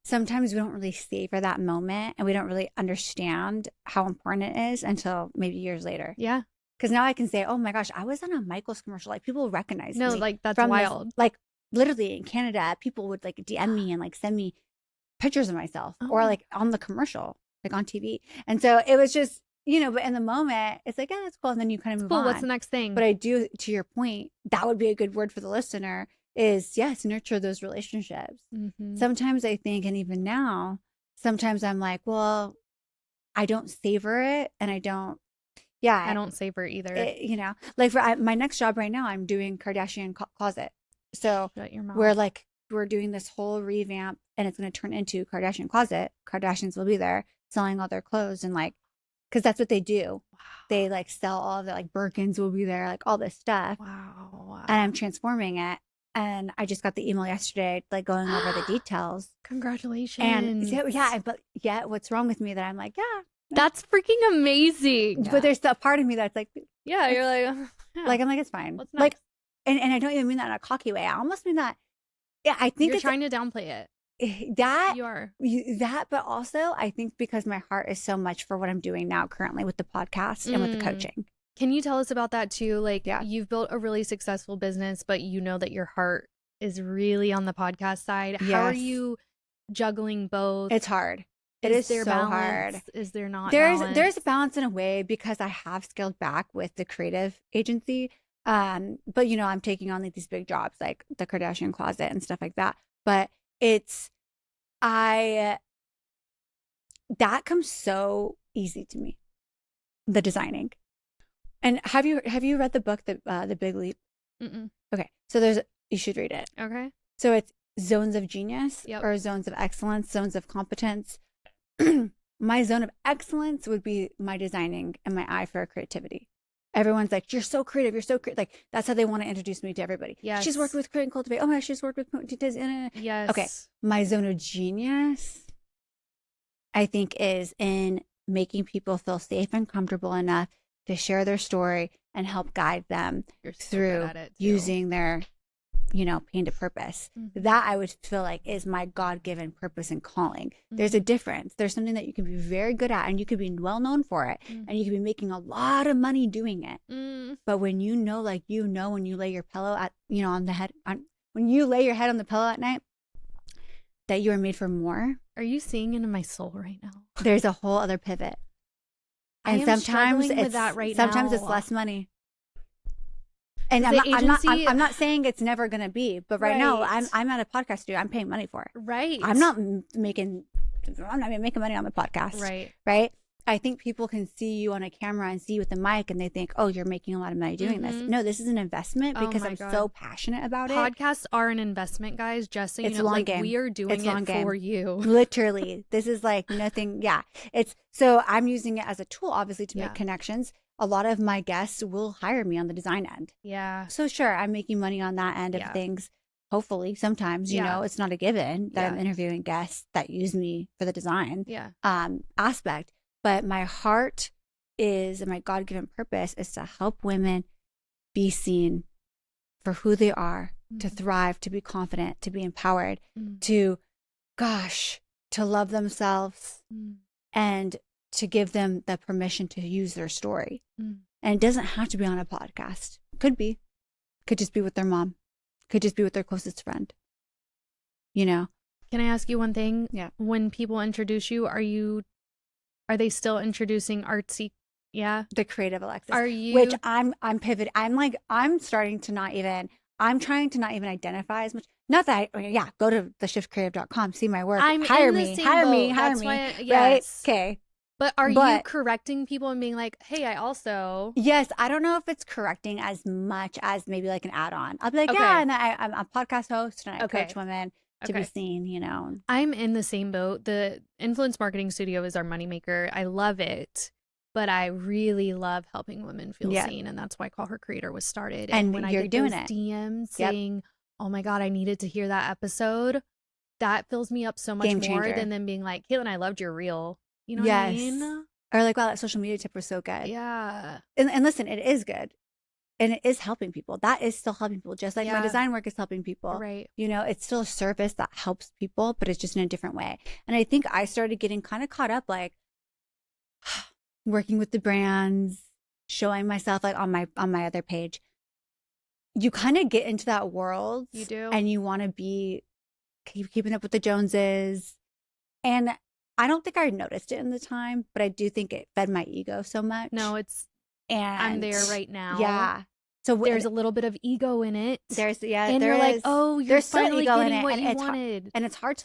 sometimes we don't really savor that moment and we don't really understand how important it is until maybe years later. Yeah. Because now I can say, oh my gosh, I was on a Michaels commercial. Like, people recognize me. No, like, that's wild. Like, literally in Canada, people would like DM me and like send me pictures of myself or like on the commercial, like on TV. And so it was just, but in the moment, it's like, yeah, that's cool. And then you kind of move on. What's the next thing? But I do, to your point, that would be a good word for the listener is, yes, nurture those relationships. Sometimes I think, and even now, sometimes I'm like, well, I don't savor it. And I don't savor either. Like for my next job right now, I'm doing Kardashian Closet. So we're doing this whole revamp and it's going to turn into Kardashian Closet. Kardashians will be there selling all their clothes and like, because that's what they do. Wow. They like sell all the like Birkins will be there, like all this stuff. Wow. And I'm transforming it. And I just got the email yesterday, like going over the details. Congratulations. And but what's wrong with me that I'm like, that's freaking amazing. But there's a part of me that's like, you're like, like, I'm like, it's fine. What's next? Like, and I don't even mean that in a cocky way. I almost mean that Yeah, I think You're it's trying to downplay it. that. You are. That, but also I think because my heart is so much for what I'm doing now currently with the podcast and with the coaching. Can you tell us about that too? Like, Yeah. you've built a really successful business, but you know that your heart is really on the podcast side. How are Yes. you juggling both? It's hard. It is there so balance? hard. Is there not There's balance? a balance in a way because I have scaled back with the creative agency. But you know, I'm taking on like these big jobs like the Kardashian Closet and stuff like that. But that comes so easy to me, the designing. And have you read the book The Big Leap? Mm-mm. Okay, so you should read it. Okay. So it's zones of genius Yep. or zones of excellence, zones of competence. My zone of excellence would be my designing and my eye for creativity. Everyone's like, you're so creative. You're so creative. Like, that's how they want to introduce me to everybody. Yes. She's worked with Create and Cultivate. Oh my gosh, she's worked with Yes. Okay. My zone of genius, I think, is in making people feel safe and comfortable enough to share their story and help guide them through using their, you know, pain to purpose. That I would feel like is my God-given purpose and calling. There's a difference. There's something that you can be very good at and you could be well known for it and you could be making a lot of money doing it. But when you know, like, you know, when you lay your pillow at, you know, when you lay your head on the pillow at night, that you are made for more. Are you seeing into my soul right now? There's a whole other pivot. And sometimes it's less money. And I'm not saying it's never going to be, but right now I'm at a podcast studio. I'm paying money for it. Right. I'm not making money on the podcast. Right. I think people can see you on a camera and see you with the mic and they think, oh, you're making a lot of money doing this. No, this is an investment because I'm so passionate about it. Podcasts are an investment, guys. Just so you know, like, we are doing it for you. Literally. This is like nothing. Yeah. So I'm using it as a tool, obviously, to make connections. A lot of my guests will hire me on the design end. Yeah. So sure, I'm making money on that end of things. Hopefully, sometimes, you know, it's not a given that I'm interviewing guests that use me for the design aspect. But my heart is, and my God-given purpose is to help women be seen for who they are, to thrive, to be confident, to be empowered, to love themselves and to give them the permission to use their story. And it doesn't have to be on a podcast. Could be. Could just be with their mom. Could just be with their closest friend. You know? Can I ask you one thing? Yeah. When people introduce you, are they still introducing artsy? Yeah. The creative Alexis. Are you? Which I'm pivoting. I'm trying to not even identify as much. Not that go to theshiftcreative.com, see my work. Hire me. Right? Okay. But are you correcting people and being like, hey, I also. Yes. I don't know if it's correcting as much as maybe like an add-on. I'll be like, and I'm a podcast host and I coach women to be seen, you know. I'm in the same boat. The influence marketing studio is our moneymaker. I love it. But I really love helping women feel seen. And that's why Call Her Creator was started. And when you're I get doing those DMs saying, oh my God, I needed to hear that episode, that fills me up so much more than them being like, Katelyn, I loved your reel. You know what I mean? Or like, wow, that social media tip was so good. Yeah. And listen, it is good. And it is helping people. That is still helping people. Just like my design work is helping people. Right. You know, it's still a service that helps people, but it's just in a different way. And I think I started getting kind of caught up, like working with the brands, showing myself like on my other page. You kind of get into that world. You do. And you want to be keeping up with the Joneses. And I don't think I noticed it in the time, but I do think it fed my ego so much. No, I'm there right now. Yeah. So there's a little bit of ego in it. And you're like, oh, you're finally getting what you wanted. And it's hard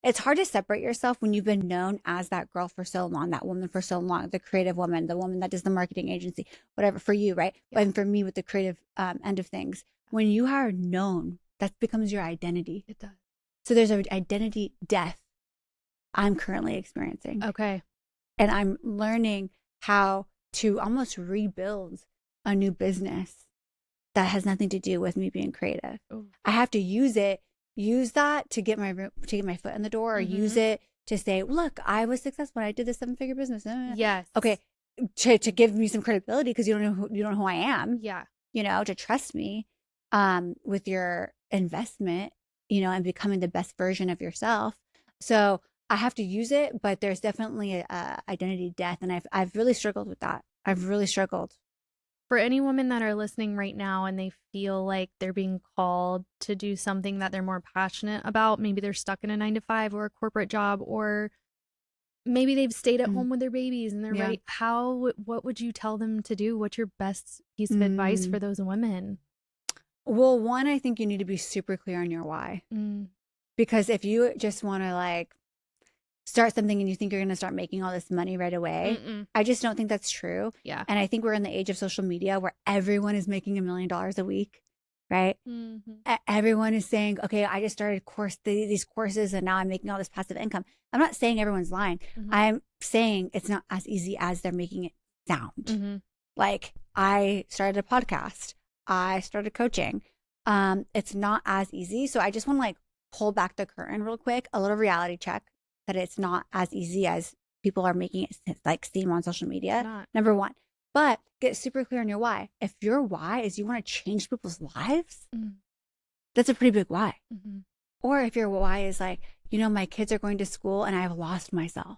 it's hard to separate yourself when you've been known as that girl for so long, that woman for so long, the creative woman, the woman that does the marketing agency, whatever for you, right? Yeah. And for me with the creative end of things, when you are known, that becomes your identity. It does. So there's an identity death I'm currently experiencing. Okay. And I'm learning how to almost rebuild a new business that has nothing to do with me being creative. Ooh. I have to use that to get my foot in the door, or use it to say, look, I was successful when I did this 7-figure business. Yes. Okay. To give me some credibility because you don't know who I am. Yeah. You know, to trust me. with your investment, you know, and becoming the best version of yourself. So I have to use it, but there's definitely a identity death, and I've really struggled with that. I've really struggled. For any women that are listening right now and they feel like they're being called to do something that they're more passionate about, maybe they're stuck in a 9 to 5 or a corporate job, or maybe they've stayed at home with their babies and they're Yeah. ready. What would you tell them to do? What's your best piece of advice for those women? Well, one, I think you need to be super clear on your why. Because if you just want to like start something and you think you're going to start making all this money right away, I just don't think that's true. Yeah. And I think we're in the age of social media where everyone is making $1 million a week, right? Everyone is saying, okay, I just started these courses and now I'm making all this passive income. I'm not saying everyone's lying. I'm saying it's not as easy as they're making it sound. Like, I started a podcast. I started coaching. It's not as easy. So I just want to like pull back the curtain real quick, a little reality check that it's not as easy as people are making it like seem on social media. Number one. But get super clear on your why. If your why is you want to change people's lives, that's a pretty big why. Or if your why is like, you know, my kids are going to school and I've lost myself.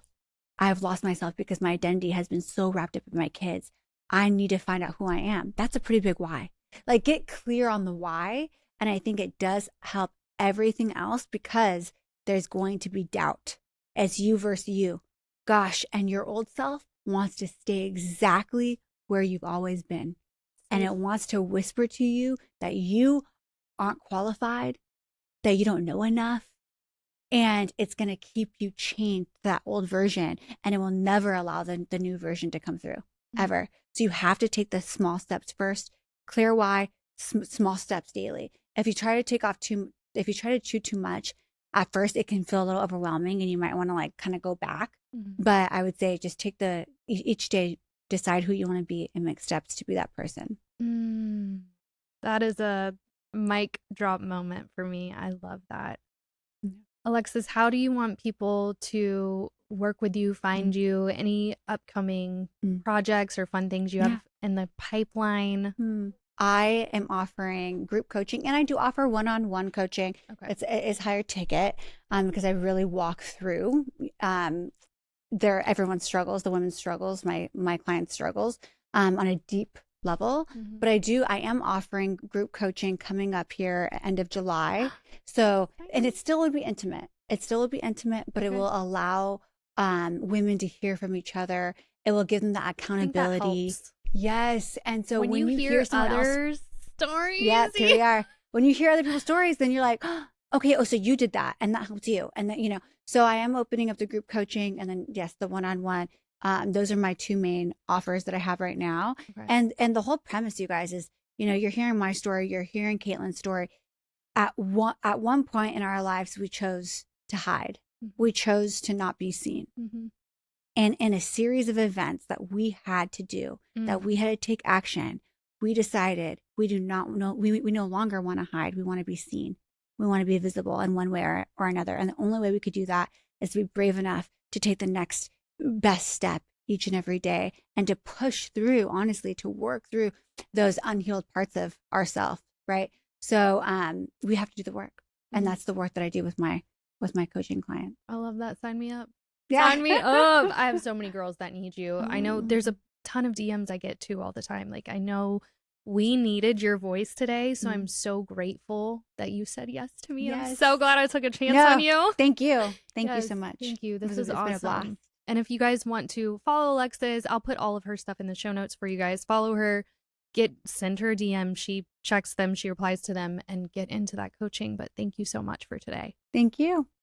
I've lost myself because my identity has been so wrapped up in my kids. I need to find out who I am. That's a pretty big why. Like, get clear on the why. And I think it does help everything else, because there's going to be doubt. It's you versus you. Gosh, and your old self wants to stay exactly where you've always been. And it wants to whisper to you that you aren't qualified, that you don't know enough. And it's going to keep you chained to that old version, and it will never allow the new version to come through, ever. So you have to take the small steps first. Clear why, small steps daily. If you try to chew too much, at first it can feel a little overwhelming and you might want to like kind of go back. But I would say just take each day, decide who you want to be and make steps to be that person. That is a mic drop moment for me. I love that. Alexis, how do you want people to work with you, find you? Any upcoming projects or fun things you have in the pipeline? I am offering group coaching, and I do offer one-on-one coaching. It's higher ticket because I really walk through everyone's struggles, the women's struggles, my clients' struggles on a deep level. But I am offering group coaching coming up here end of July. So, and it still would be intimate. But it will allow women to hear from each other. It will give them the accountability. Yes. And so when you hear others' stories, here we are. When you hear other people's stories, then you're like, oh, okay, so you did that and that helped you. And then, you know, so I am opening up the group coaching, and then yes, the one-on-one. Those are my two main offers that I have right now. And the whole premise, you guys, is, you know, you're hearing my story, you're hearing Katelyn's story. At one point in our lives, we chose to hide. We chose to not be seen. And in a series of events that we had to do, that we had to take action, we decided we no longer want to hide. We want to be seen. We want to be visible in one way or another. And the only way we could do that is to be brave enough to take the next best step each and every day, and to push through, honestly, to work through those unhealed parts of ourselves, right? So we have to do the work. And that's the work that I do with my coaching client. I love that. Sign me up. Sign me up. I have so many girls that need you. I know there's a ton of DMs I get too all the time. Like, I know we needed your voice today, so I'm so grateful that you said yes to me. I'm so glad I took a chance on you. Thank you. Thank you so much. Thank you. This is awesome. And if you guys want to follow Alexis, I'll put all of her stuff in the show notes for you guys. Follow her, send her a DM. She checks them, she replies to them, and get into that coaching. But thank you so much for today. Thank you.